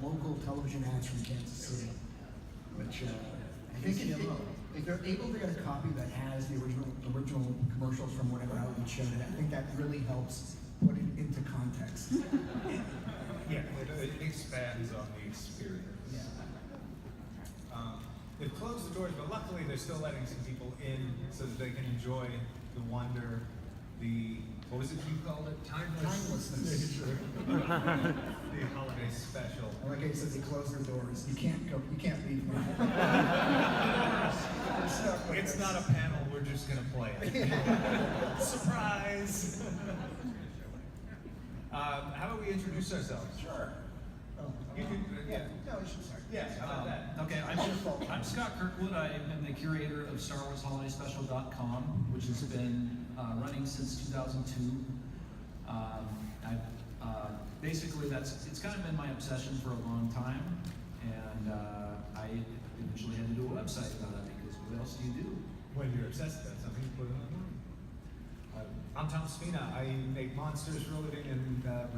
local television ads from Kansas City, which I think if they're able to get a copy that has the original commercials from whatever outlet showed it, I think that really helps put it into context. Yeah, it expands on the experience. Yeah. They've closed the doors, but luckily they're still letting some people in so that they can enjoy the wonder, the, what was it you called it? Timelessness. The holiday special. And like I said, they closed their doors. You can't leave now. It's not a panel, we're just going to play it. Surprise! How about we introduce ourselves? Sure. You can, yeah. No, you should start. Yeah, how about that? Okay, I'm Scott Kirkwood. I am the curator of StarWarsHolidaySpecial.com, which has been running since 2002. Basically, it's kind of been my obsession for a long time, and I eventually had to do a website about it because what else do you do? When you're obsessed with something, you put it online. I'm Spina. I make monsters for a living and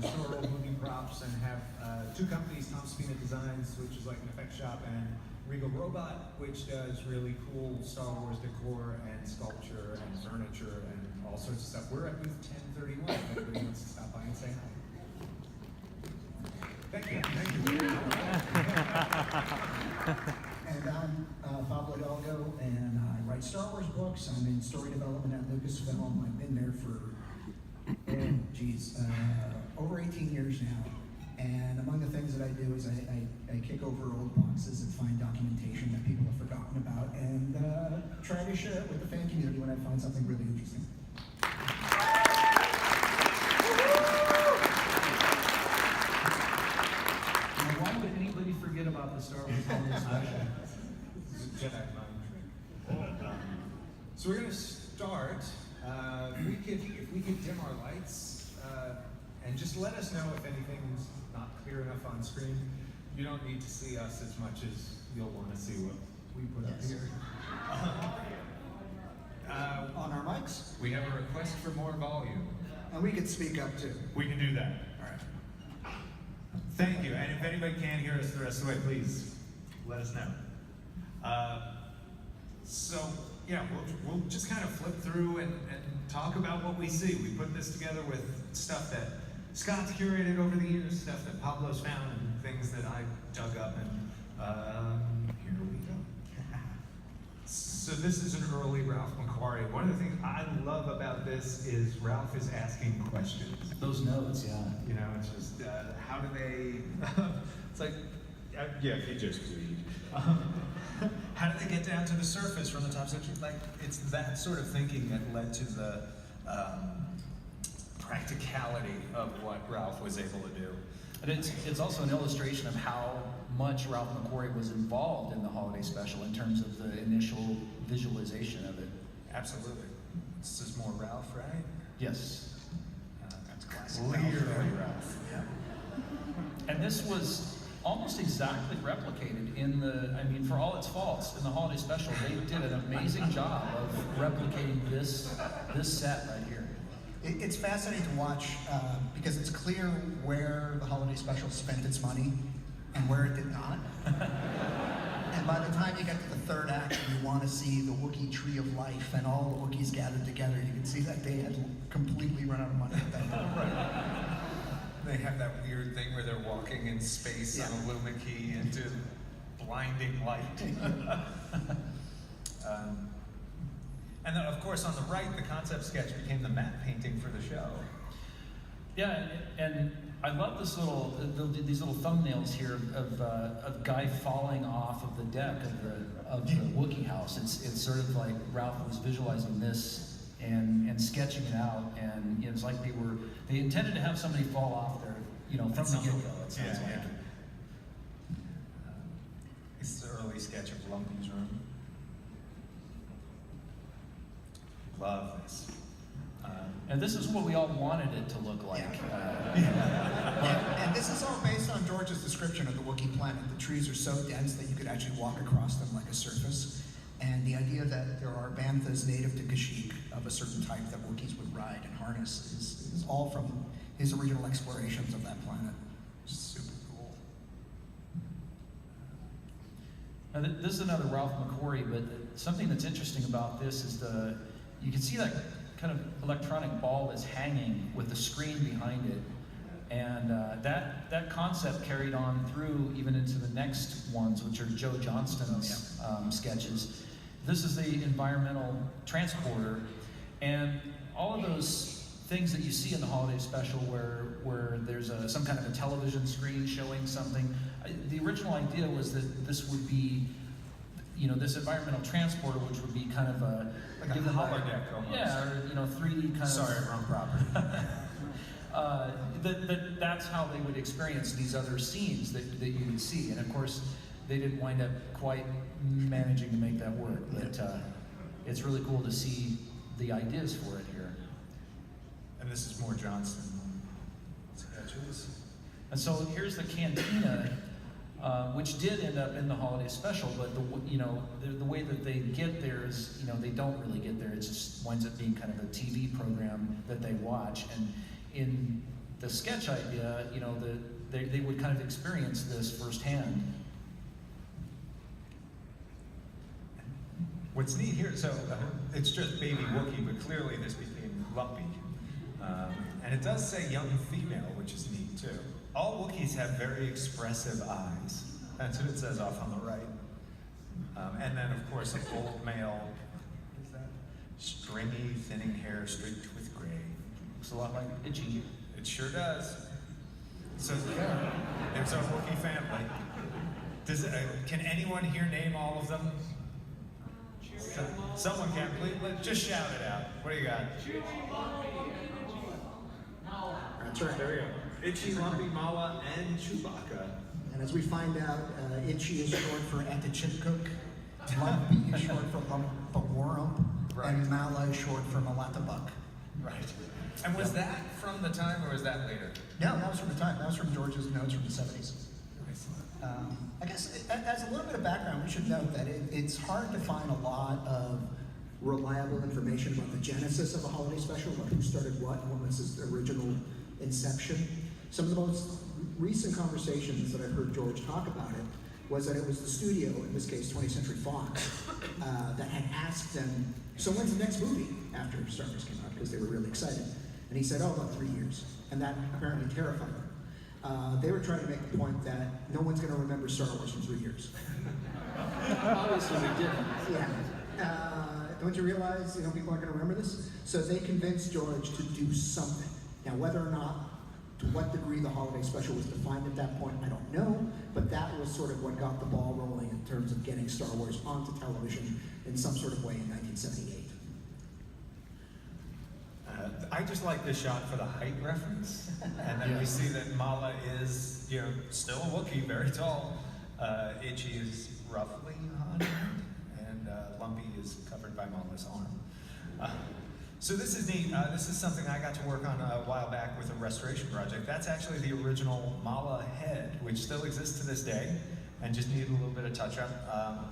restore old movie props and have two companies, Spina Designs, which is like an effect shop, and Regal, which does really cool Star Wars decor and sculpture and furniture and all sorts of stuff. We're at booth 1031 if anybody wants to stop by and say hi. Thank you. And I'm Pablo Hidalgo, and I write Star Wars books. I'm in story development at Lucasfilm. I've been there for, over 18 years now. And among the things that I do is I kick over old boxes and find documentation that people have forgotten about and try to share it with the fan community when I find something really interesting. Now, why would anybody forget about the Star Wars Holiday Special? Jedi mind trick. So we're going to start. If we could dim our lights and just let us know if anything's not clear enough on screen. You don't need to see us as much as you'll want to see what we put up here. On our mics? We have a request for more volume. And we could speak up too. We can do that. All right. Thank you. And if anybody can't hear us the rest of the way, please let us know. So yeah, we'll just kind of flip through and talk about what we see. We put this together with stuff that Scott's curated over the years, stuff that Pablo's found, and things that I dug up, and here we go. So this is an early Ralph McQuarrie. One of the things I love about this is Ralph is asking questions. Those notes, yeah. You know, it's just, how do they, it's like, yeah, if you just read. How do they get down to the surface from the top section? Like, it's that sort of thinking that led to the practicality of what Ralph was able to do. And it's also an illustration of how much Ralph McQuarrie was involved in the holiday special in terms of the initial visualization of it. Absolutely. This is more Ralph, right? Yes. That's clearly Ralph. Yeah. And this was almost exactly replicated in the, I mean, for all its faults, in the holiday special, they did an amazing job of replicating this set right here. It's fascinating to watch because it's clear where the holiday special spent its money and where it did not. And by the time you get to the third act, you want to see the Wookiee Tree of Life and all the Wookiees gathered together. You can see that they had completely run out of money at that time. Right. They have that weird thing where they're walking in space on a Luma key into blinding light. And then, of course, on the right, the concept sketch became the matte painting for the show. Yeah, and I love this these little thumbnails here of a guy falling off of the deck of the Wookiee house. It's sort of like Ralph was visualizing this and sketching it out, and it's like they intended to have somebody fall off there, you know, from the get-go. It sounds like. This is the early sketch of Lumpy's room. Love this. And this is what we all wanted it to look like. And this is all based on George's description of the Wookiee planet. The trees are so dense that you could actually walk across them like a surface. And the idea that there are banthas native to Kashyyyk of a certain type that Wookiees would ride and harness is all from his original explorations of that planet. Super cool. Now, this is another Ralph McQuarrie, but something that's interesting about this is you can see that kind of electronic ball that's hanging with the screen behind it. And that concept carried on through even into the next ones, which are Joe Johnston's sketches. This is the environmental transporter, and all of those things that you see in the holiday special where there's some kind of a television screen showing something. The original idea was that this would be, this environmental transporter, which would be kind of like a holodeck almost. Yeah, or 3D kind of. Sorry, wrong property. That's how they would experience these other scenes that you would see. And of course, they didn't wind up quite managing to make that work. But it's really cool to see the ideas for it here. And this is more Johnston sketches. And so here's the Cantina, which did end up in the holiday special, but the way that they get there is, they don't really get there. It just winds up being kind of a TV program that they watch. And in the sketch idea, they would kind of experience this firsthand. What's neat here, so it's just baby Wookiee, but clearly this became Lumpy. And it does say young female, which is neat too. All Wookiees have very expressive eyes. That's what it says off on the right. And then, of course, an old male, what is that? Stringy, thinning hair streaked with gray. Looks a lot like Itchy. It sure does. So, yeah, there's our Wookiee family. Can anyone here name all of them? Someone can, please. Just shout it out. What do you got? That's right, there we go. Itchy, Lumpy, Mala, and Chewbacca. And as we find out, Itchy is short for Etachipcook, Lumpy is short for Lumpawarump, Right. and Mala is short for Malatabuck. Right. And was that from the time, or was that later? No, that was from the time. That was from George's notes from the 70s. I guess as a little bit of background, we should note that it's hard to find a lot of reliable information about the genesis of a holiday special, about who started what, and what was its original inception. Some of the most recent conversations that I've heard George talk about it was that it was the studio, in this case 20th Century Fox, that had asked them, so when's the next movie after Star Wars came out, because they were really excited. And he said, oh, about 3 years. And that apparently terrified them. They were trying to make the point that no one's going to remember Star Wars in 3 years. Obviously they didn't. Yeah. Don't you realize, people aren't going to remember this? So they convinced George to do something. Now, whether or not, to what degree the holiday special was defined at that point, I don't know. But that was sort of what got the ball rolling in terms of getting Star Wars onto television in some sort of way in 1978. I just like this shot for the height reference. And then we see that Mala is, still a Wookiee, very tall. Itchy is roughly 100, and Lumpy is covered by Mala's arm. So this is neat. This is something I got to work on a while back with a restoration project. That's actually the original Mala head, which still exists to this day, and just needed a little bit of touch-up.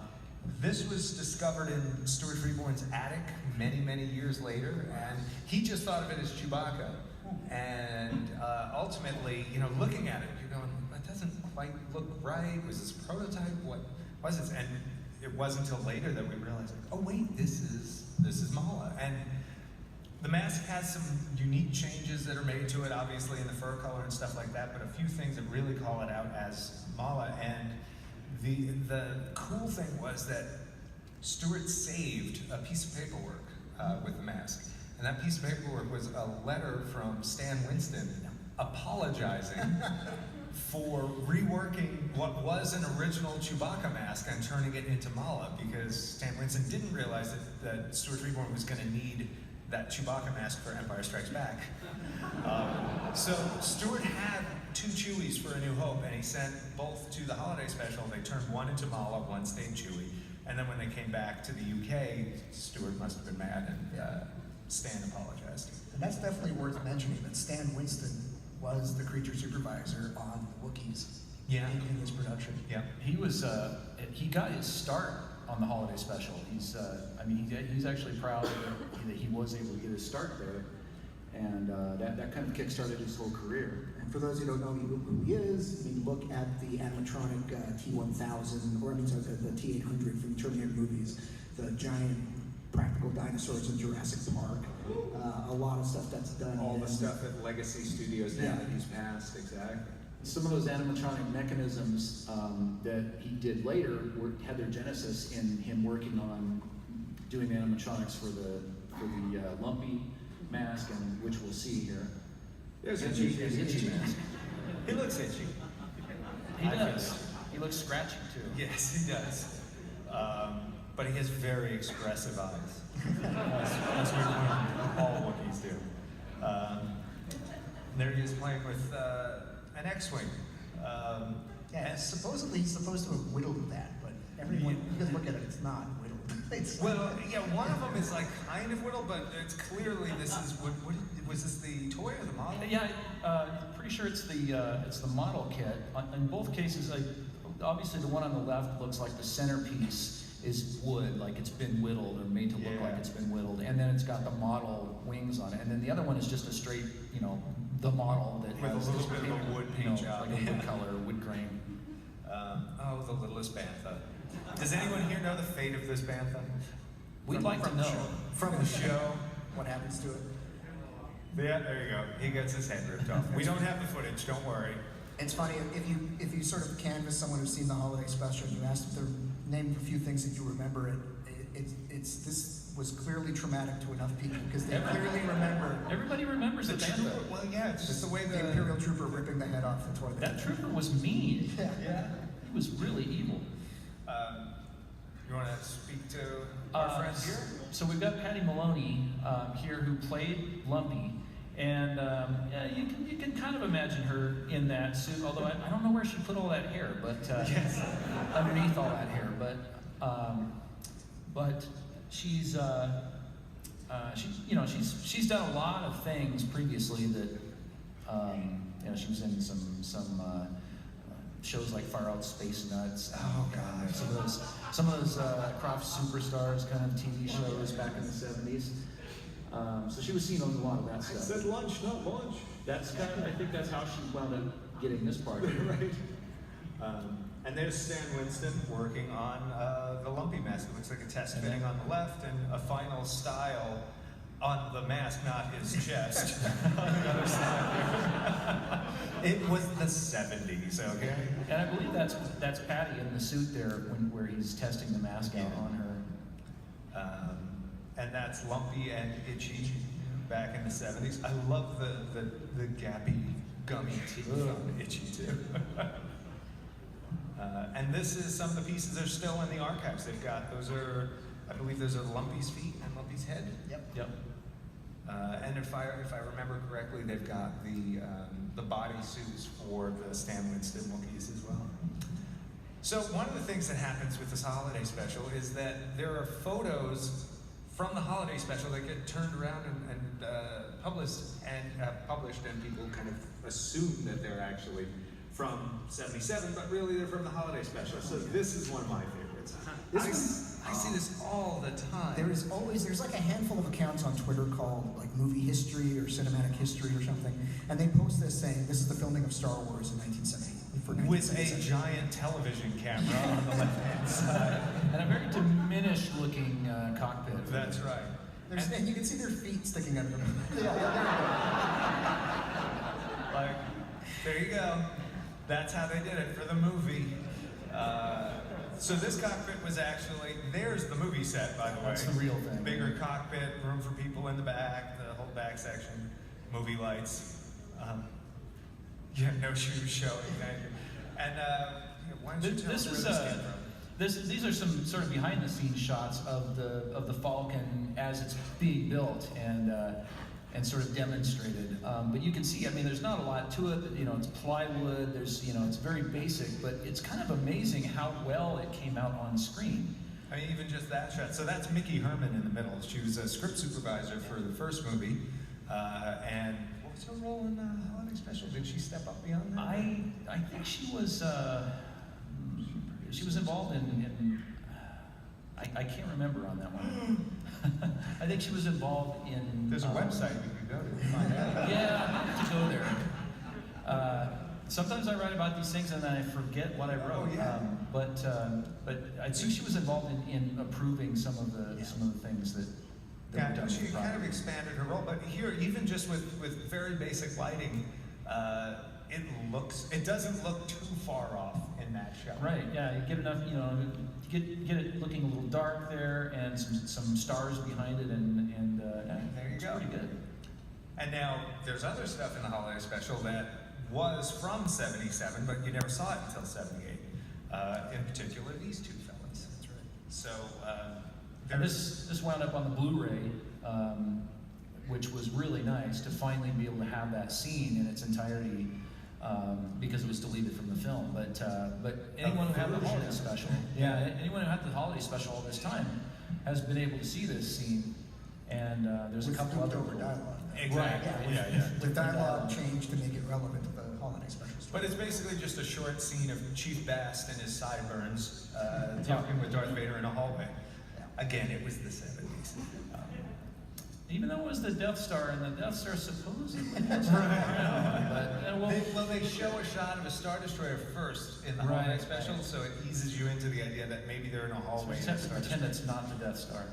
This was discovered in Stuart Freeborn's attic many, many years later, and he just thought of it as Chewbacca. And ultimately, looking at it, you're going, that doesn't quite look right. Was this a prototype? What was this? And it wasn't until later that we realized, oh wait, this is Mala. And the mask has some unique changes that are made to it, obviously, in the fur color and stuff like that, but a few things that really call it out as Mala. And the cool thing was that Stuart saved a piece of paperwork with the mask. And that piece of paperwork was a letter from Stan Winston apologizing for reworking what was an original Chewbacca mask and turning it into Mala, because Stan Winston didn't realize that Stuart Freeborn was going to need that Chewbacca mask for Empire Strikes Back. So Stuart had 2 Chewies for A New Hope, and he sent both to the holiday special. They turned one into Mala, one stayed Chewie. And then when they came back to the UK, Stuart must have been mad, and Stan apologized. And that's definitely worth mentioning, that Stan Winston was the creature supervisor on the Wookiees in this production. Yeah. He was, he got his start on the holiday special. He's actually proud that he was able to get his start there. And that kind of kickstarted his whole career. And for those who don't know who he is, I mean, look at the animatronic T-1000, or I mean, sorry, the T-800 from the Terminator movies, the giant practical dinosaurs in Jurassic Park. A lot of stuff that's done. All the stuff at Legacy Studios now that he's passed, exactly. Some of those animatronic mechanisms that he did later had their genesis in him working on doing the animatronics for the Lumpy mask, and which we'll see here. There's His itchy mask. He looks itchy. He does. He looks scratchy too. Yes, he does. But he has very expressive eyes. That's what all Wookiees do. There he is playing with an X-Wing. Yeah, supposedly he's supposed to have whittled that, but everyone, you can look at it, it's not whittled. Well, yeah, one of them is like kind of whittled, but it's clearly this is what was this the toy or the model? Yeah, pretty sure it's the model kit. In both cases, obviously the one on the left looks like the centerpiece is wood, like it's been whittled or made to look like it's been whittled, and then it's got the model wings on it, and then the other one is just a straight, the model that With has a little this bit of a wood paint job. like a wood color, wood grain. Oh, the littlest bantha. Does anyone here know the fate of this bantha? We'd like to know. From the show. What happens to it? Yeah, there you go. He gets his head ripped off. We don't have the footage, don't worry. It's funny, if you sort of canvass someone who's seen the holiday special and you ask if they're named a few things that you remember, this was clearly traumatic to enough people because they clearly remember. Everybody remembers the bantha. Well, yeah, it's just the way The Imperial Trooper ripping the head off the toy. That trooper was mean. Yeah. He was really evil. You want to speak to our friends here? So we've got Patty Maloney here who played Lumpy, and yeah, you can kind of imagine her in that suit. Although I don't know where she put all that hair, but underneath all that hair. But she's she's done a lot of things previously that she was in some shows like Far Out Space Nuts. Oh god, Some of those Croft Superstars kind of TV shows back in the 70s. So she was seen on a lot of that I stuff. said lunch, not lunch. I think that's how she wound up getting this part. Right. And there's Stan Winston working on the Lumpy mask. It looks like a test fitting on the left and a final style on the mask, not his chest, on the other side. It was the 70s, okay? And I believe that's Patty in the suit there where he's testing the mask out on her. And that's Lumpy and Itchy back in the 70s. I love the gappy, gummy teeth on Itchy too. And this is some of the pieces that are still in the archives. They've got, I believe those are Lumpy's feet and Lumpy's head. Yep. And if I remember correctly, they've got the body suits for the Stan Winston Wookiees as well. So one of the things that happens with this holiday special is that there are photos from the holiday special that get turned around and published, and people kind of assume that they're actually from '77, but really they're from the holiday special. So this is one of my favorites. I see this all the time. There's like a handful of accounts on Twitter called like Movie History or Cinematic History or something, and they post this saying this is the filming of Star Wars in 1970. With a giant television camera on the left-hand side. And a very diminished looking cockpit. That's right. And you can see their feet sticking out of them. Like, there you go. That's how they did it for the movie. So this cockpit was actually, there's the movie set, by the way. That's the real thing. Bigger cockpit, room for people in the back, the whole back section, movie lights. No shoes showing. And why don't you tell us where this came from? These are some sort of behind-the-scenes shots of the Falcon as it's being built and sort of demonstrated. But you can see, I mean, there's not a lot to it. It's plywood. There's, it's very basic, but it's kind of amazing how well it came out on screen. I mean, even just that shot. So that's Mickey Herman in the middle. She was a script supervisor for the first movie, and what was her role in the holiday special? Did she step up beyond that? I think she was involved in I can't remember on that one. I think she was involved in. There's a website we could go to find out. Yeah, I have to go there. Sometimes I write about these things and then I forget what I wrote. Oh, yeah. But I think she was involved in approving some of the things that Yeah, were done. she with the kind of product. expanded her role, but here, even just with very basic lighting, it doesn't look too far off in that shot. Right. Yeah. You get enough. Get it looking a little dark there, and some stars behind it, and There you it's go. pretty good. And now there's other stuff in the holiday special that was from '77, but you never saw it until '78. In particular, these two fellas. That's right. So And this wound up on the Blu-ray, which was really nice to finally be able to have that scene in its entirety, because it was deleted from the film. But anyone who had the holiday special, anyone who had the holiday special all this time has been able to see this scene. And there's a couple other over dialogue. Exactly. Right, Yeah. With dialogue changed to make it relevant to the holiday special. But it's basically just a short scene of Chief Bast and his sideburns talking with Darth Vader in a hallway. Again, it was the '70s. Even though it was the Death Star, and the Death Star supposedly has They show a shot of a Star Destroyer first in the Right. holiday special, so it eases you into the idea that maybe they're in a so we hallway. just have to pretend it's not the Death Star.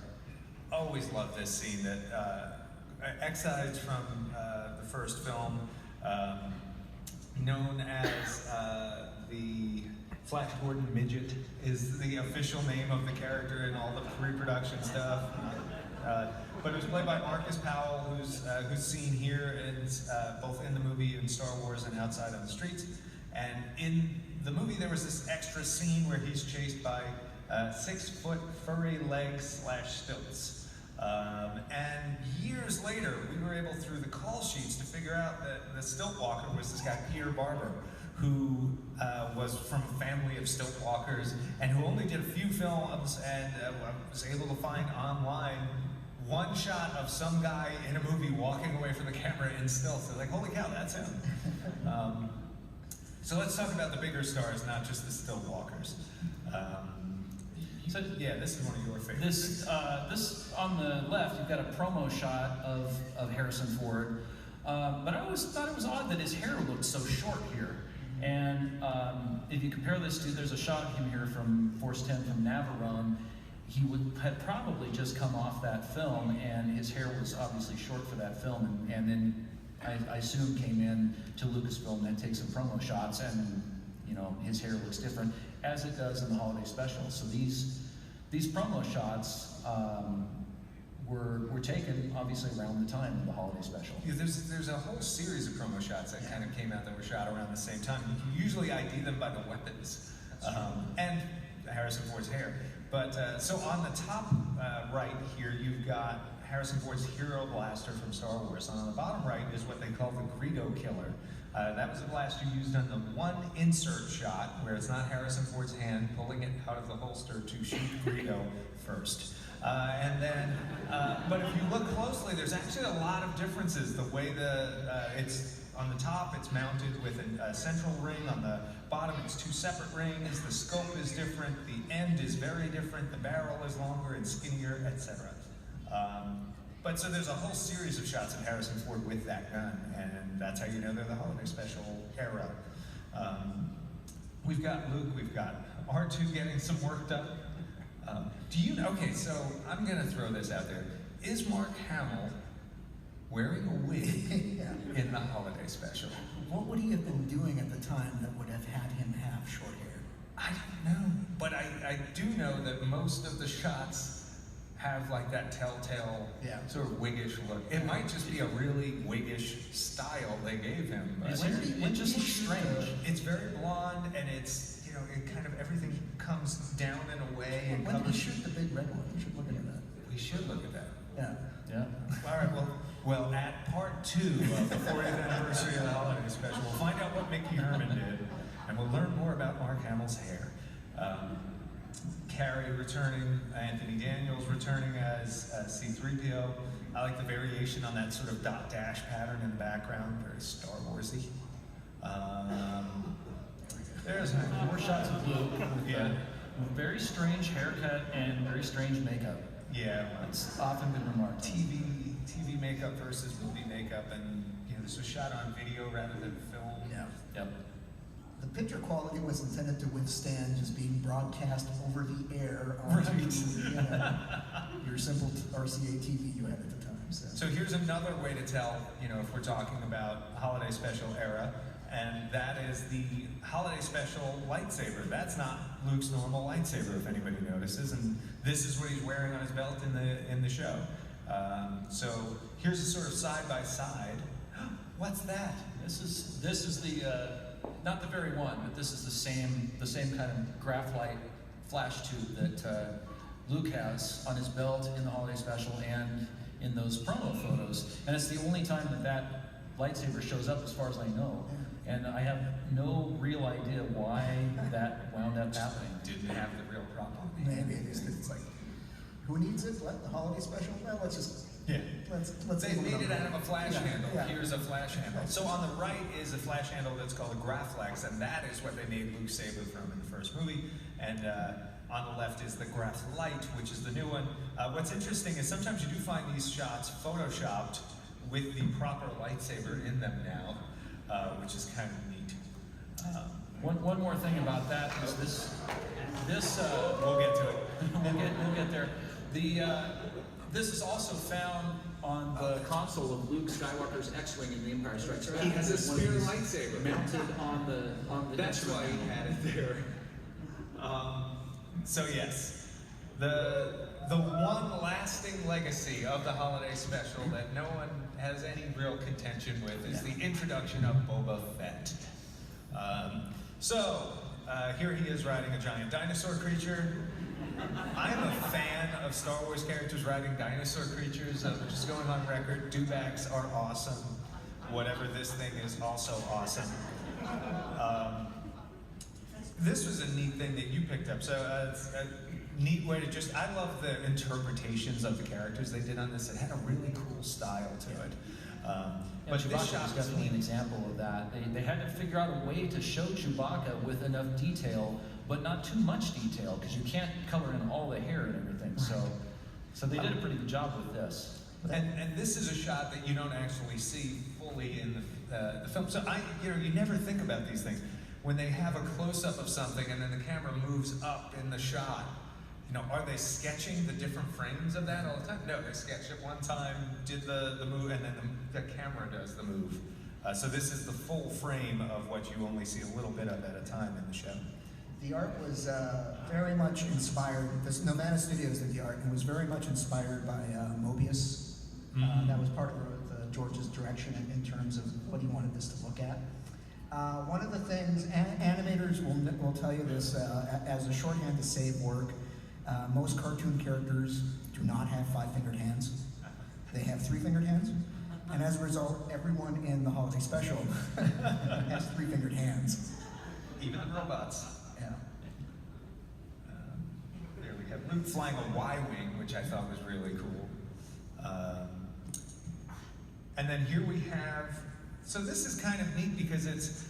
Always loved this scene that excised from the first film, known as the Flash Gordon Midget, is the official name of the character in all the pre-production stuff. But it was played by Marcus Powell, who's seen here both in the movie in Star Wars and outside on the streets. And in the movie, there was this extra scene where he's chased by 6-foot furry legs / stilts. And years later, we were able, through the call sheets, to figure out that the stilt walker was this guy, Peter Barber, who was from a family of stilt walkers and who only did a few films, and was able to find online one shot of some guy in a movie walking away from the camera in stilts. They're like, holy cow, that's him. So let's talk about the bigger stars, not just the stilt walkers. So Yeah, this is one of your favorites. this on the left, you've got a promo shot of Harrison Ford, but I always thought it was odd that his hair looked so short here. And if you compare this to, there's a shot of him here from Force 10 from Navarone. He had probably just come off that film, and his hair was obviously short for that film, and then I assume came in to Lucasfilm and take some promo shots, and his hair looks different, as it does in the holiday special. So these promo shots were taken obviously around the time of the holiday special. Yeah, there's a whole series of promo shots that kind of came out that were shot around the same time. You can usually ID them by the weapons and Harrison Ford's hair. But so on the top right here, you've got Harrison Ford's Hero Blaster from Star Wars. And on the bottom right is what they call the Greedo Killer. That was a blaster used on the one insert shot where it's not Harrison Ford's hand pulling it out of the holster to shoot Greedo first. And then, but if you look closely, there's actually a lot of differences. The way it's on the top, it's mounted with a central ring. On the bottom, it's two separate rings. The scope is different. The end is very different. The barrel is longer and skinnier, etc. But so there's a whole series of shots of Harrison Ford with that gun, and that's how you know they're the holiday special era. We've got Luke, we've got R2 getting some work done. Do you know? Okay, so I'm gonna throw this out there. Is Mark Hamill wearing a wig in the holiday special? What would he have been doing at the time that would have had him have short hair? I don't know, but I do know that most of the shots have like that telltale sort of wiggish look. It might just be a really wiggish style they gave him. But It just looks strange. It's very blonde, and it's, it kind of, everything comes down in a way and When did he covers. shoot the big red one? We should look into that. We should look at that. Yeah. Yeah. All right, well, at part 2 of the 40th anniversary of the holiday special, we'll find out what Mickey Herman did, and we'll learn more about Mark Hamill's hair. Carrie returning, Anthony Daniels returning as C-3PO. I like the variation on that sort of dot dash pattern in the background, very Star Warsy. There's More shots of Luke with Yeah. very strange haircut and very strange makeup. Yeah, well, It's often been remarked. TV makeup versus movie makeup, and this was shot on video rather than film. Yeah. Yep. The picture quality was intended to withstand just being broadcast over the air onto your simple RCA TV you had at the time. So here's another way to tell, if we're talking about holiday special era, and that is the holiday special lightsaber. That's not Luke's normal lightsaber, if anybody notices, and this is what he's wearing on his belt in the show. So here's a sort of side by side. What's that? This is the not the very one, but this is the same kind of graphite flash tube that Luke has on his belt in the holiday special and in those promo photos. And it's the only time that lightsaber shows up, as far as I know. And I have no real idea why that wound up happening. Didn't have the real prop on. Maybe it is because it's like, who needs it? What, the holiday special? Well, let's just let's They made it out of a flash handle. Yeah. Here's a flash handle. So on the right is a flash handle that's called a Graflex, and that is what they made Luke's saber from in the first movie. And on the left is the Graflite, which is the new one. What's interesting is sometimes you do find these shots photoshopped with the proper lightsaber in them now, which is kind of neat. One more thing about that is this. We'll get to it. We'll get there. This is also found on the console of Luke Skywalker's X-wing in The Empire Strikes Back. He has a spear lightsaber mounted on the. That's why he had it there. So yes, the one lasting legacy of the holiday special that no one has any real contention with is the introduction of Boba Fett. Here he is riding a giant dinosaur creature. I'm a fan of Star Wars characters riding dinosaur creatures. Just going on record, dewbacks are awesome. Whatever this thing is, also awesome. This was a neat thing that you picked up. So it's a neat way to I love the interpretations of the characters they did on this. It had a really cool style to it. But But this Chewbacca shot was was definitely an neat. example of that. They had to figure out a way to show Chewbacca with enough detail, but not too much detail, because you can't color in all the hair and everything. So they did a pretty good job with this. And this is a shot that you don't actually see fully in the film. So you never think about these things. When they have a close-up of something and then the camera moves up in the shot, are they sketching the different frames of that all the time? No, they sketched it one time, did the move, and then the camera does the move. So this is the full frame of what you only see a little bit of at a time in the show. The art was very much inspired. Nomada Studios did the art, and was very much inspired by Mobius. That was part of George's direction in terms of what he wanted this to look at. One of the things, animators will tell you this as a shorthand to save work. Most cartoon characters do not have 5-fingered hands. They have 3-fingered hands. And as a result, everyone in the holiday special has 3-fingered hands. Even the robots. Yeah. There we have Luke flying a Y-wing, which I thought was really cool. And then here we have, so this is kind of neat because it's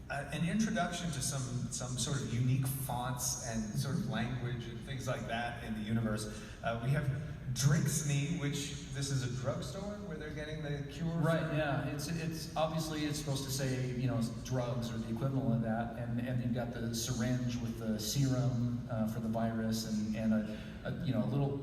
an introduction to some sort of unique fonts and sort of language and things like that in the universe. We have Drinksme, which this is a drugstore where they're getting the cure. Right. Yeah. It's obviously it's supposed to say drugs or the equivalent of that, and you've got the syringe with the serum for the virus and a little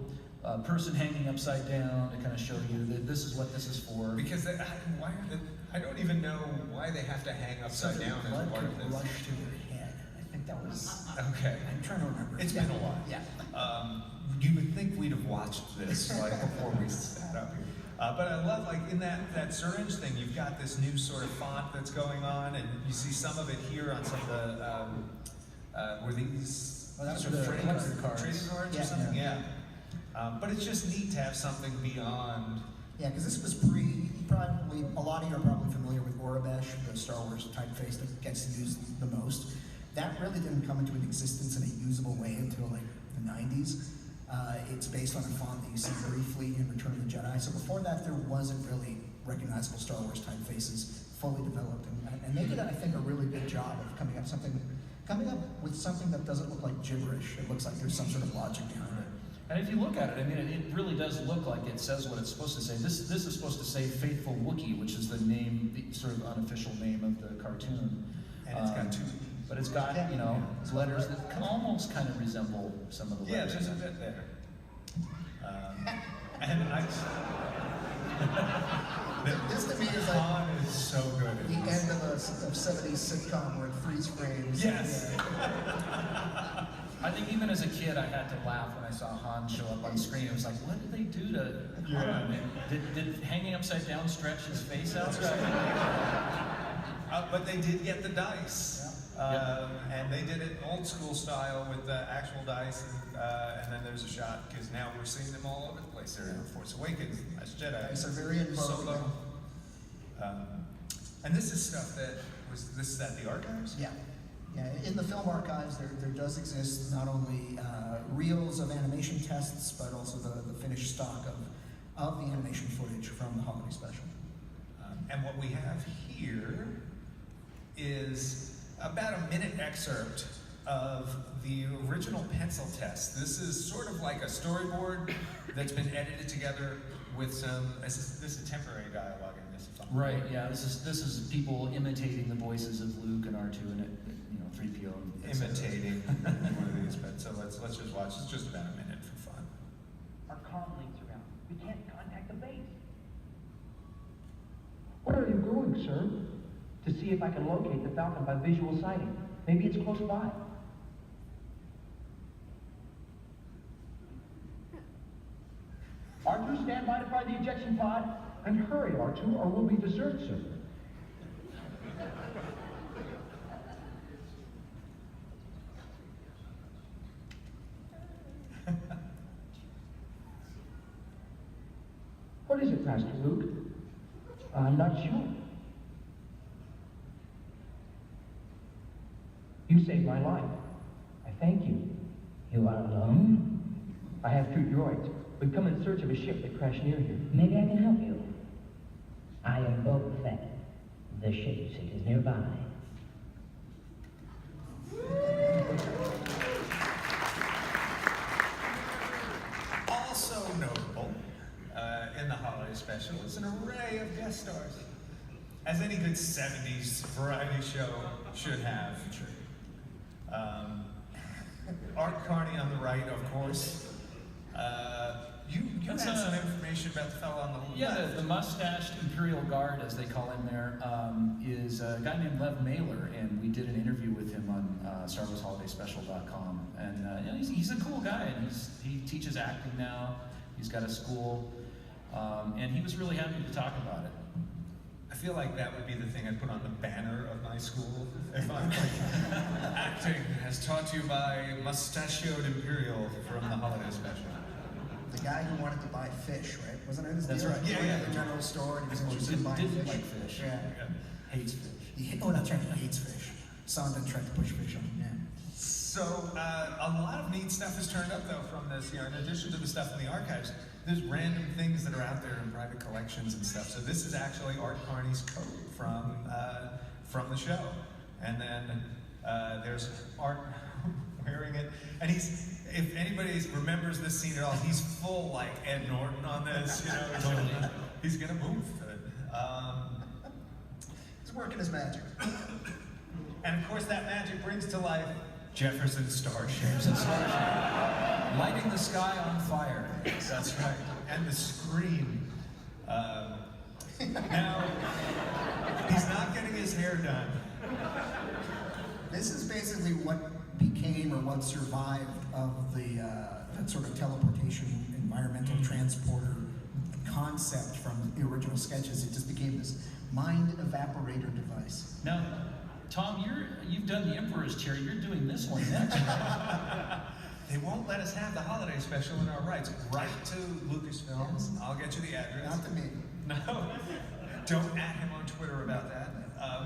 person hanging upside down to kind of show you that this is what this is for. Because I don't even know why they have to hang upside down as Blood part could of this. rush to your head. I think that was. Okay. I'm trying to remember. It's been a while. Yeah. You would think we'd have watched this before we sat up here. But I love in that syringe thing, you've got this new sort of font that's going on, and you see some of it here on some of the were these that's sort of the trading collector cards. cards or something? Yeah. But it's just neat to have something beyond. Yeah, because this was probably, a lot of you are probably familiar with Aurebesh, the Star Wars typeface that gets used the most. That really didn't come into existence in a usable way until the 90s. It's based on a font that you see briefly in Return of the Jedi. So before that, there wasn't really recognizable Star Wars typefaces fully developed. And they did, I think, a really good job of coming up with something that doesn't look like gibberish. It looks like there's some sort of logic behind it. And if you look at it, I mean, it really does look like it says what it's supposed to say. This is supposed to say Faithful Wookiee, which is the name, the sort of unofficial name of the cartoon. And it's got two. But it's got, you know, letters that can almost kind of resemble some of the Yeah, letters. there's a bit there. And I This to me is like Han is so good at the this. end of a 70s sitcom where it freeze frames. Yes. Yeah. I think even as a kid, I had to laugh when I saw Han show up on screen. It was like, what did they do to Han? Did hanging upside down stretch his face out or something? But they did get the dice. And they did it old school style with the actual dice, and then there's a shot, because now we're seeing them all over the place. They're in Force Awakens, Last Jedi, Dice are very in vogue. Solo. And this is stuff that this is at the archives? Yeah. Yeah, in the film archives, there does exist not only reels of animation tests, but also the finished stock of the animation footage from the holiday special. And what we have here is about a minute excerpt of the original pencil test. This is sort of like a storyboard that's been edited together with some, this is temporary dialogue in this. Right, yeah, this is people imitating the voices of Luke and R2 and, you know, 3PO. Imitating one of these, but so let's just watch. It's just about a minute for fun. Our comm links are out. We can't contact the base. Where are you going, sir? To see if I can locate the Falcon by visual sighting. Maybe it's close by. R2, stand by to fire the ejection pod. And hurry, R2, or we'll be dessert soon. What is it, Master Luke? I'm not sure. You saved my life. I thank you. You are alone? I have 2 droids. We've come in search of a ship that crashed near here. Maybe I can help you. I am Boba Fett. The ship seat is nearby. Also notable in the holiday special is an array of guest stars, as any good 70s variety show should have. Art Carney on the right, of course. You had That's, some information about the fellow on the left. Yeah, the mustached Imperial Guard, as they call him there, is a guy named Lev Mailer, and we did an interview with him on StarWarsHolidaySpecial.com. And you know, he's a cool guy, and he teaches acting now. He's got a school, and he was really happy to talk about it. I feel like that would be the thing I'd put on the banner of my school. If I'm like, acting has taught you by mustachioed Imperial from the holiday special. The guy who wanted to buy fish, right? Wasn't it his That's deal? right. He Yeah, went yeah. to the general store and he was interested in Didn't buying fish. like fish. Yeah. Hates fish. Oh, that's right, he hates fish. Sondon tried to push fish on him, yeah. So a lot of neat stuff has turned up though from this. You know, in addition to the stuff in the archives, there's random things that are out there in private collections and stuff. So this is actually Art Carney's coat from the show, and then there's Art wearing it, and if anybody remembers this scene at all, he's full like Ed Norton on this. You know, he's gonna move it. He's working his magic. And of course, that magic brings to life Jefferson Starship. Lighting the sky on fire. That's right. And the scream. Now, he's not getting his hair done. This is basically what became or what survived of that sort of teleportation environmental transporter concept from the original sketches. It just became this mind evaporator device. Now, Tom, you've done the Emperor's Chair. You're doing this one next. They won't let us have the holiday special in our rights. Write to Lucasfilm. I'll get you the address. Not to me. No, don't at him on Twitter about that.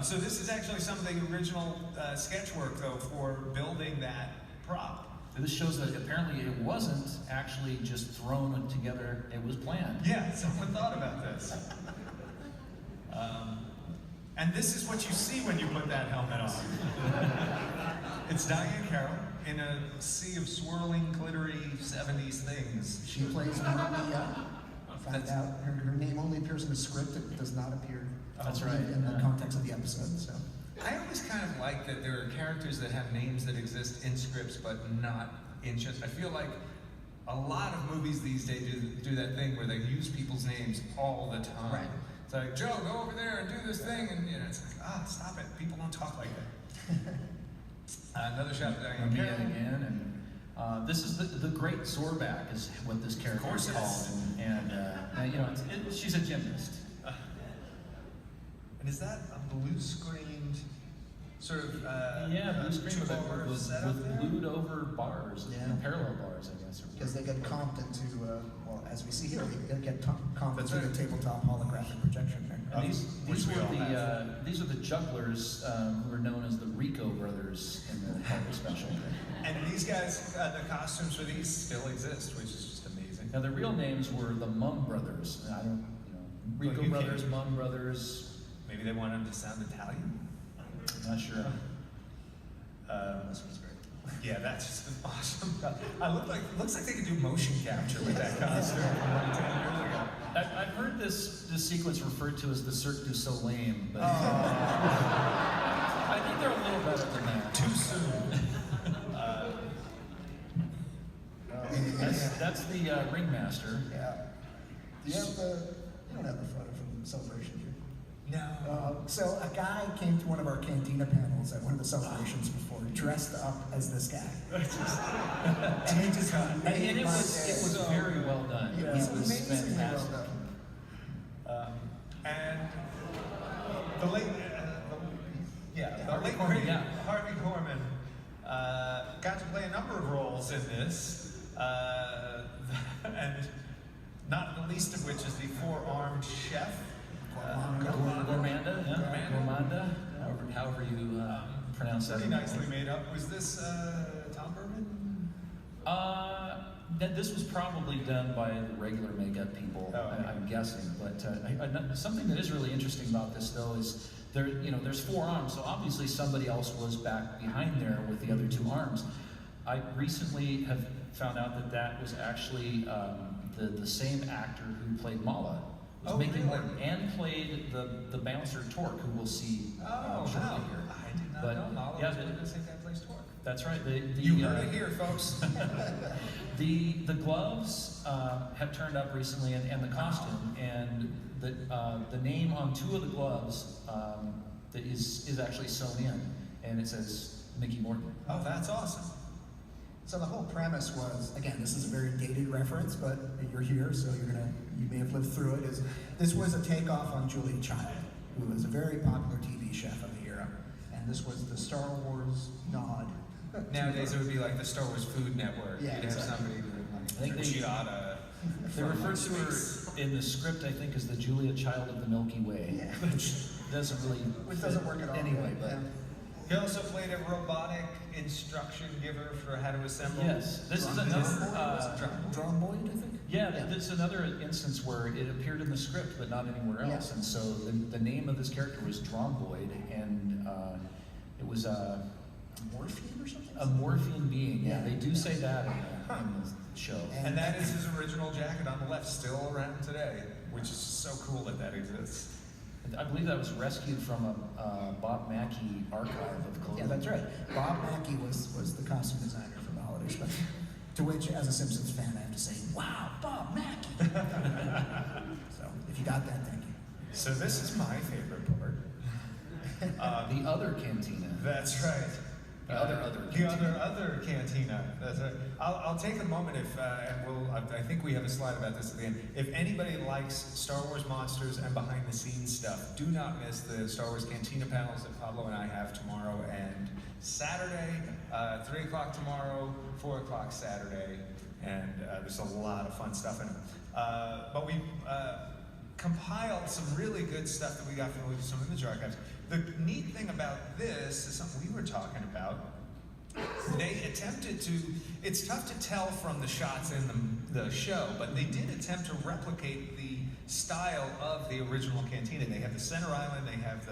So this is actually some of the original sketch work, though, for building that prop. This shows that apparently it wasn't actually just thrown together, it was planned. Yeah, someone thought about this. And this is what you see when you put that helmet on. It's Diane Carroll in a sea of swirling, glittery 70s things. She plays Mia. Found out her name only appears in the script. It does not appear That's right. in the context of the episode. So I always kind of like that there are characters that have names that exist in scripts but not in shows. I feel like a lot of movies these days do that thing where they use people's names all the time. Right. It's like, Joe, go over there and do this thing, and it's like, stop it. People don't talk like that. Another shot of Diane Mia Carroll. again, and this is the Great Zorback is what this character course is it called, is. and you know, she's a gymnast. And is that a blue-screened sort of Blue screen two-bar with setup there? glued over bars, Yeah. parallel bars, I guess. because they get comped into, well, as we see here, they get comped That's into right. the tabletop holographic projection there. And these Which we all have. these are the jugglers who are known as the Rico brothers in the holiday special. And these guys, the costumes for these still exist, which is just amazing. Now their real names were the Mum brothers. I don't, Rico you brothers, can't- Mum brothers. Maybe they want them to sound Italian? Not sure. This was great. Yeah, that's just an awesome. Looks like they could do motion capture with that costume from like 10 years ago. I've heard this sequence referred to as the Cirque du Soleil, but I think they're a little better than that. Too soon. That's the ringmaster. Yeah. Do you have you don't have the photo from the celebration, do you? No. So a guy came to one of our Cantina panels at one of the celebrations before, dressed up as this guy. And he just made And it my was day. very well done. Yeah, It was amazingly well fantastic. done. And the late, the Harvey late Korman, great yeah. Harvey Korman got to play a number of roles in this, and not the least of which is the four-armed chef. Gourmanda, yeah, Gourmanda, however you pronounce that. Pretty nicely made up. Was this Tom Berman? This was probably done by the regular makeup people, Oh, okay. I'm guessing. But something that is really interesting about this, though, is there's four arms, so obviously somebody else was back behind there with the other two arms. I recently have found out that was actually the same actor who played Mala. Was Oh, Mickey really? Morton, and played the bouncer Torque, who we'll see shortly here. I did not But, know Mala yeah, was the same guy plays Torque. That's right. You heard it here, folks. The gloves have turned up recently, and the costume, and the name on two of the gloves that is actually sewn in, and it says Mickey Morton. Oh, that's awesome. So the whole premise was, again, this is a very dated reference, but you're here, so you may have lived through it. This was a takeoff on Julia Child, who was a very popular TV chef of the era, and this was the Star Wars nod. Nowadays, it would be like the Star Wars Food Network. Yeah, You'd have exactly. somebody doing I think like they- Giada. They refer to her in the script, I think, as the Julia Child of the Milky Way, Yeah. which doesn't really Which doesn't work at all. anyway. But Yeah. He also played a robotic instruction giver for how to assemble. yes, this is Drum another. Dromboid, I think? Yeah, this is another instance where it appeared in the script, but not anywhere else. Yeah. And so the name of this character was Dromboid, and it was a Morphine or something? morphine being. Yeah, Yeah. they do say that in the show. And that is his original jacket on the left, still around today, which is so cool that exists. I believe that was rescued from a Bob Mackey archive of clothing. Yeah, that's right. Bob Mackey was the costume designer for the holiday special. To which, as a Simpsons fan, I have to say, wow, Bob Mackey! So, if you got that, thank you. So this is my favorite part. The other cantina. That's right. The other The cantina. other cantina. That's right. I'll take a moment I think we have a slide about this at the end. If anybody likes Star Wars monsters and behind the scenes stuff, do not miss the Star Wars Cantina panels that Pablo and I have tomorrow and Saturday, 3 o'clock tomorrow, 4 o'clock Saturday, and there's a lot of fun stuff in them. But we compiled some really good stuff that we got from some image archives. The neat thing about this is something we were talking about. They attempted to, it's tough to tell from the shots in the show, but they did attempt to replicate the style of the original cantina. They have the center island, they have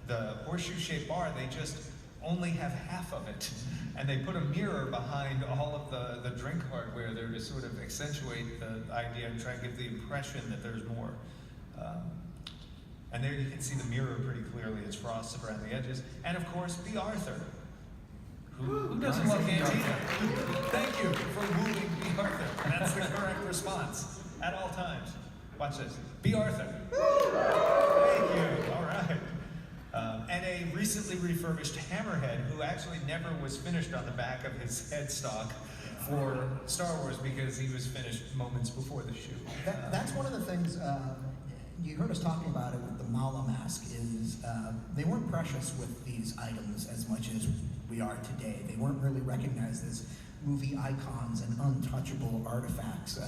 the horseshoe-shaped bar. They just only have half of it. And they put a mirror behind all of the drink hardware there to sort of accentuate the idea and try and give the impression that there's more. And there you can see the mirror pretty clearly. It's frosted around the edges. And of course, B. Arthur. Who doesn't love Cantina? Thank you for wooing B. Arthur. That's the correct response at all times. Watch this. B. Arthur. Thank you. All right. And a recently refurbished hammerhead who actually never was finished on the back of his headstock for Star Wars because he was finished moments before the shoot. That's one of the things you heard us talking about it with the Mala mask is they weren't precious with these items as much as we are today. They weren't really recognized as movie icons and untouchable artifacts.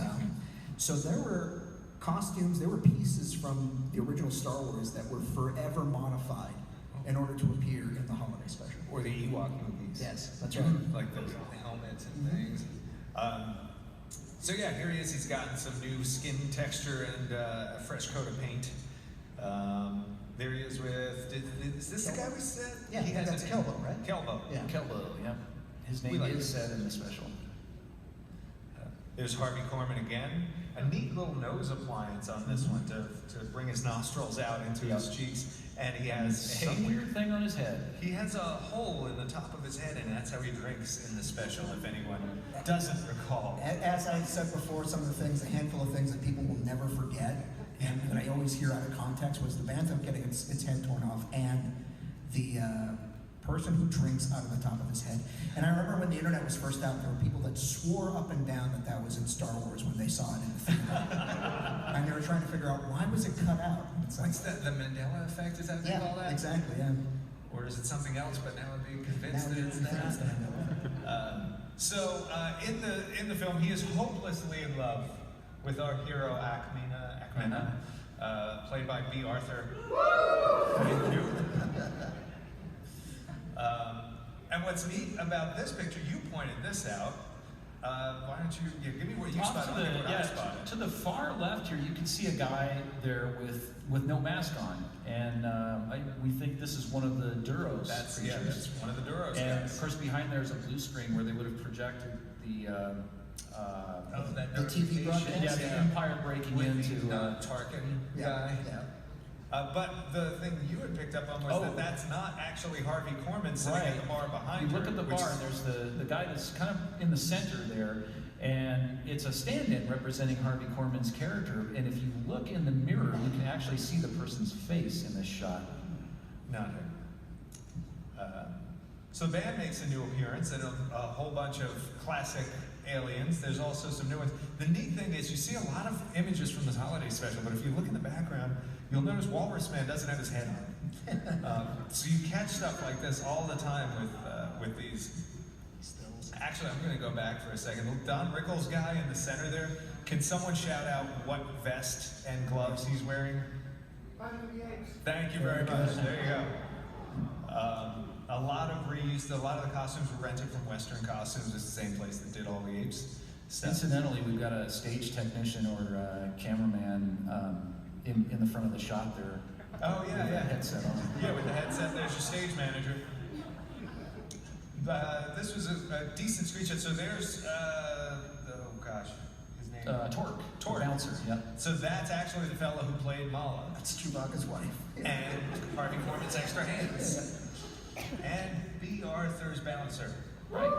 So there were costumes, there were pieces from the original Star Wars that were forever modified in order to appear in the holiday special. Or the Ewok movies. Yes, that's right. Like the helmets and things. So yeah, here he is. He's gotten some new skin texture and a fresh coat of paint. There he is with, is this the guy we said? Yeah, he has that's Kelbo, right? Kelbo. Yeah. Kelbo, yeah. His name like is it. said in the special. There's Harvey Korman again. A neat little nose appliance on this one to bring his nostrils out into his cheeks. And he has Some weird thing on his head. He has a hole in the top of his head, and that's how he drinks in the special, if anyone doesn't recall. As I said before, some of the things, a handful of things that people will never forget, and that I always hear out of context, was the Bantam getting its head torn off, and the person who drinks out of the top of his head. And I remember when the internet was first out, there were people that swore up and down that that was in Star Wars when they saw it in the theater. And they were trying to figure out, why was it cut out? It's like, What's that, the Mandela effect, is that what they call that? exactly, yeah. Or is it something else, but now I'm being convinced Now that you're it's convinced that? that I know. So in the film, he is hopelessly in love with our hero Akmena, played by B. Arthur. Thank you. And what's neat about this picture, you pointed this out. Why don't you give me what you spotted? I'll give you what I spotted. To the far left here, you can see a guy there with no mask on, and we think this is one of the Duros That's creatures. one of the Duros And guys. of course, behind there is a blue screen where they would have projected the that the TV broadcast? yeah, the Empire breaking with into the Tarkin guy. Yeah. But the thing you had picked up on was that that's not actually Harvey Korman sitting at the bar behind You her. look at the which bar, is- and there's the guy that's kind of in the center there, and it's a stand-in representing Harvey Korman's character. And if you look in the mirror, you can actually see the person's face in this shot. Not him. So the band makes a new appearance and a whole bunch of classic aliens. There's also some new ones. The neat thing is you see a lot of images from this holiday special, but if you look in the background, you'll notice Walrus Man doesn't have his head on. So you catch stuff like this all the time with these. Actually, I'm going to go back for a second. Don Rickles' guy in the center there, can someone shout out what vest and gloves he's wearing? Thank you very much. There you go. A lot of the costumes were rented from Western Costumes. It's the same place that did all the apes stuff. Incidentally, we've got a stage technician or cameraman in the front of the shot there. Oh yeah, with yeah. a headset on. Yeah, with the headset, there's your stage manager. This was a decent screenshot. So there's, his name? Torque. Torque. Bouncer, yeah. So that's actually the fellow who played Mala. That's Chewbacca's wife. And Harvey Korman's extra hands. And B. Arthur's bouncer. Right.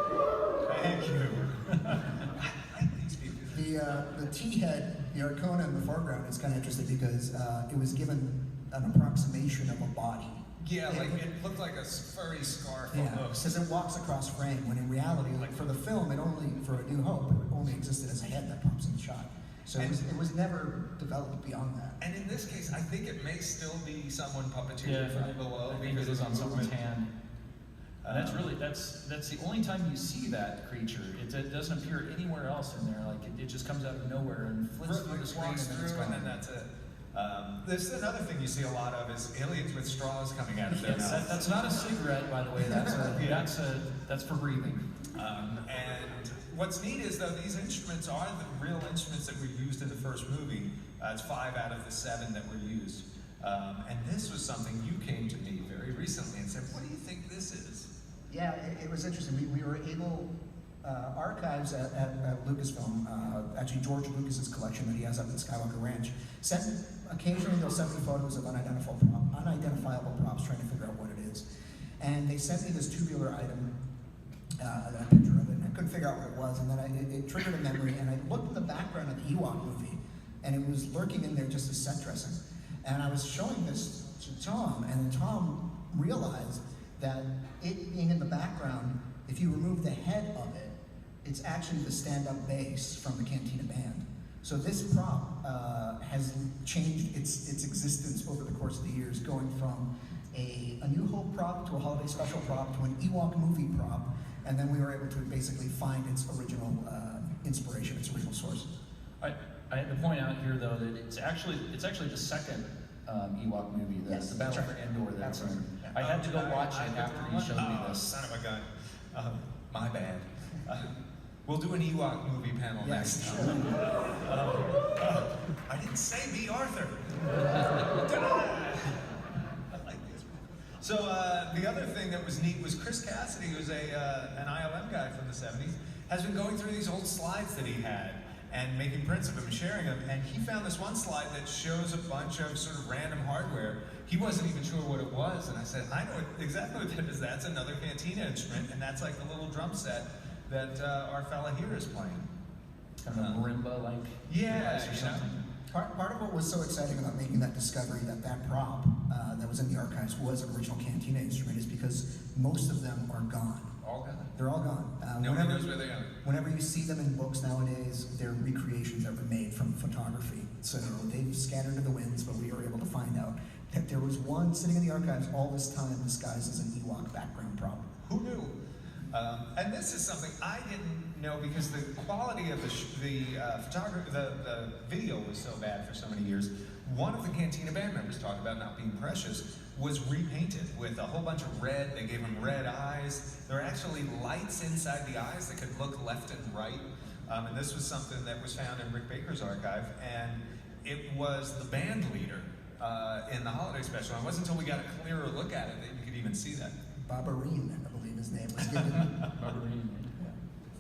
Thank you. I like these people. The T-head, the Arcona in the foreground is kind of interesting because it was given an approximation of a body. Yeah, like it looked like a furry scarf Yeah, almost. because it walks across frame, when in reality, like for the film, it only, for A New Hope, it only existed as a head that pops in the shot. So it was never developed beyond that. And in this case, I think it may still be someone puppeteered Yeah, from below. I think it because is of on the someone's movement. hand. And that's the only time you see that creature. It doesn't appear anywhere else in there. Like it just comes out of nowhere and flits through the screen, Walks and then it's through, and then gone. that's it. There's another thing you see a lot of is aliens with straws coming out of their Yes, mouths. that's not a cigarette, by the way. That's for breathing. And what's neat is though these instruments are the real instruments that were used in the first movie. It's 5 out of the 7 that were used. And this was something you came to me very recently and said, "What do you think this is?" Yeah, it was interesting. We were able, archives at Lucasfilm, actually George Lucas's collection that he has up at Skywalker Ranch, occasionally they'll send me photos of unidentifiable props trying to figure out what it is. And they sent me this tubular item, a picture of it, and I couldn't figure out what it was, and then it triggered a memory, and I looked in the background of the Ewok movie, and it was lurking in there just as set dressing. And I was showing this to Tom, and then Tom realized that it being in the background, if you remove the head of it, it's actually the stand-up bass from the Cantina band. So this prop has changed its existence over the course of the years, going from a New Hope prop to a holiday special prop to an Ewok movie prop, and then we were able to basically find its original inspiration, its original source. I had to point out here though that it's actually the second Ewok movie, the Battle for Endor. That's right. I had to go watch it after he showed me this. Son of a gun. My bad. We'll do an Ewok movie panel next time. I didn't say be Arthur. I like this. So the other thing that was neat was Chris Cassidy, who's an ILM guy from the 70s, has been going through these old slides that he had and making prints of them and sharing them. And he found this one slide that shows a bunch of sort of random hardware. He wasn't even sure what it was. And I said, I know exactly what that is. That's another Cantina instrument. And that's like the little drum set that our fella here is playing. Kind of a marimba-like device or something. Part of what was so exciting about making that discovery that prop that was in the archives was an original Cantina instrument is because most of them are gone. All gone. They're all gone. Nobody knows where they are. Whenever you see them in books nowadays, they're recreations that were made from photography. So they've scattered to the winds, but we were able to find out that there was one sitting in the archives all this time disguised as an Ewok background prop. Who knew? And this is something I didn't know because the quality of the photography, the video was so bad for so many years. One of the Cantina band members talked about not being precious was repainted with a whole bunch of red. They gave him red eyes. There were actually lights inside the eyes that could look left and right. And this was something that was found in Rick Baker's archive. And it was the band leader in the holiday special. And it wasn't until we got a clearer look at it that you could even see that. Barbarine, I believe his name was given. Barbarine.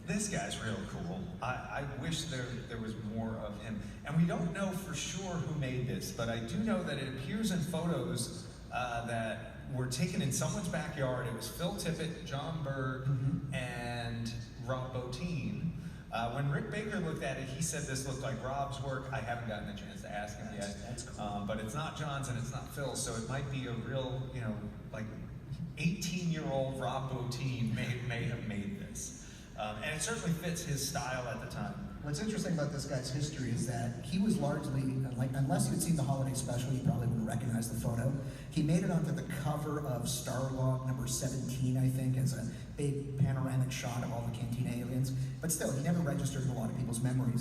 This guy's real cool. I wish there was more of him. And we don't know for sure who made this, but I do know that it appears in photos that were taken in someone's backyard. It was Phil Tippett, John Berg, and Rob Bottin. When Rick Baker looked at it, he said this looked like Rob's work. I haven't gotten a chance to ask him yet. That's cool. But it's not John's and it's not Phil's, so it might be a real, like 18-year-old Rob Bottin may have made this. And it certainly fits his style at the time. What's interesting about this guy's history is that he was largely, unless you'd seen the holiday special, you probably wouldn't recognize the photo. He made it onto the cover of Starlog number 17, I think, as a big panoramic shot of all the Cantina aliens. But still, he never registered in a lot of people's memories.